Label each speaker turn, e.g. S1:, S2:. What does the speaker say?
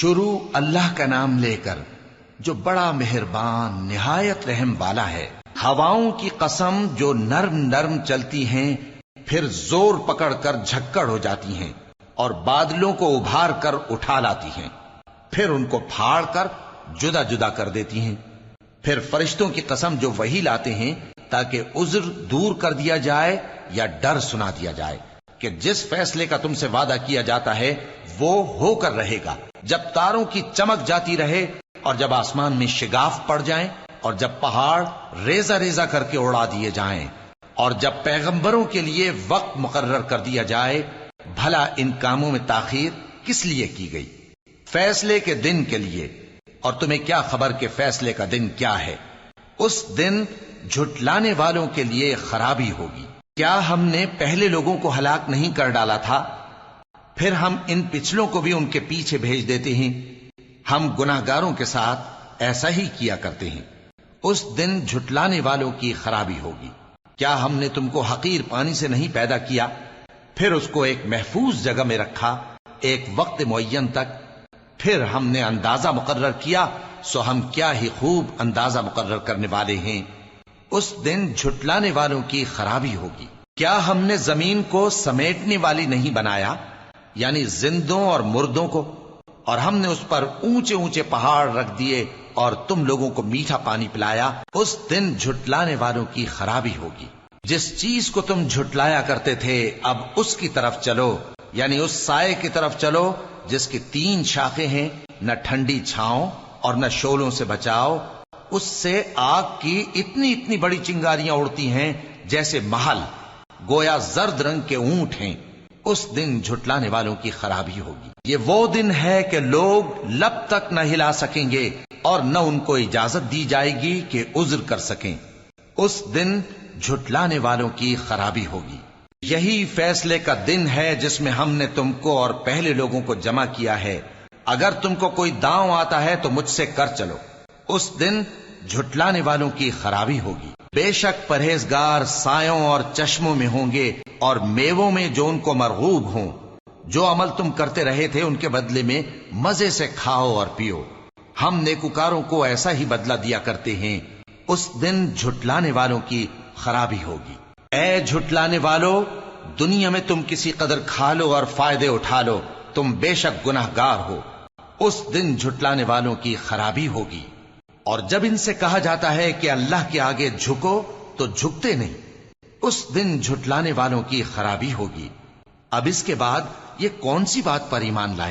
S1: شروع اللہ کا نام لے کر جو بڑا مہربان نہایت رحم والا ہے۔ ہواؤں کی قسم جو نرم نرم چلتی ہیں پھر زور پکڑ کر جھکڑ ہو جاتی ہیں اور بادلوں کو ابھار کر اٹھا لاتی ہیں، پھر ان کو پھاڑ کر جدا جدا کر دیتی ہیں۔ پھر فرشتوں کی قسم جو وحی لاتے ہیں تاکہ عذر دور کر دیا جائے یا ڈر سنا دیا جائے کہ جس فیصلے کا تم سے وعدہ کیا جاتا ہے وہ ہو کر رہے گا، جب تاروں کی چمک جاتی رہے اور جب آسمان میں شگاف پڑ جائیں اور جب پہاڑ ریزہ ریزہ کر کے اڑا دیے جائیں اور جب پیغمبروں کے لیے وقت مقرر کر دیا جائے، بھلا ان کاموں میں تاخیر کس لیے کی گئی؟ فیصلے کے دن کے لیے، اور تمہیں کیا خبر کہ فیصلے کا دن کیا ہے؟ اس دن جھٹلانے والوں کے لیے خرابی ہوگی۔ کیا ہم نے پہلے لوگوں کو ہلاک نہیں کر ڈالا تھا؟ پھر ہم ان پچھلوں کو بھی ان کے پیچھے بھیج دیتے ہیں۔ ہم گناہگاروں کے ساتھ ایسا ہی کیا کرتے ہیں۔ اس دن جھٹلانے والوں کی خرابی ہوگی۔ کیا ہم نے تم کو حقیر پانی سے نہیں پیدا کیا، پھر اس کو ایک محفوظ جگہ میں رکھا ایک وقت معین تک، پھر ہم نے اندازہ مقرر کیا، سو ہم کیا ہی خوب اندازہ مقرر کرنے والے ہیں۔ اس دن جھٹلانے والوں کی خرابی ہوگی۔ کیا ہم نے زمین کو سمیٹنے والی نہیں بنایا، یعنی زندوں اور مردوں کو، اور ہم نے اس پر اونچے اونچے پہاڑ رکھ دیے اور تم لوگوں کو میٹھا پانی پلایا۔ اس دن جھٹلانے والوں کی خرابی ہوگی۔ جس چیز کو تم جھٹلایا کرتے تھے اب اس کی طرف چلو، یعنی اس سائے کی طرف چلو جس کی 3 شاخیں ہیں، نہ ٹھنڈی چھاؤں اور نہ شعلوں سے بچاؤ۔ اس سے آگ کی اتنی اتنی بڑی چنگاریاں اڑتی ہیں جیسے محل، گویا زرد رنگ کے اونٹ ہیں۔ اس دن جھٹلانے والوں کی خرابی ہوگی۔ یہ وہ دن ہے کہ لوگ لب تک نہ ہلا سکیں گے اور نہ ان کو اجازت دی جائے گی کہ عذر کر سکیں۔ اس دن جھٹلانے والوں کی خرابی ہوگی۔ یہی فیصلے کا دن ہے جس میں ہم نے تم کو اور پہلے لوگوں کو جمع کیا ہے۔ اگر تم کو کوئی داؤں آتا ہے تو مجھ سے کر چلو۔ اس دن جھٹلانے والوں کی خرابی ہوگی۔ بے شک پرہیزگار سایوں اور چشموں میں ہوں گے اور میووں میں جو ان کو مرغوب ہوں۔ جو عمل تم کرتے رہے تھے ان کے بدلے میں مزے سے کھاؤ اور پیو۔ ہم نیکوکاروں کو ایسا ہی بدلہ دیا کرتے ہیں۔ اس دن جھٹلانے والوں کی خرابی ہوگی۔ اے جھٹلانے والو، دنیا میں تم کسی قدر کھا لو اور فائدے اٹھا لو، تم بے شک گناہگار ہو۔ اس دن جھٹلانے والوں کی خرابی ہوگی۔ اور جب ان سے کہا جاتا ہے کہ اللہ کے آگے جھکو تو جھکتے نہیں۔ اس دن جھٹلانے والوں کی خرابی ہوگی۔ اب اس کے بعد یہ کون سی بات پر ایمان لائے؟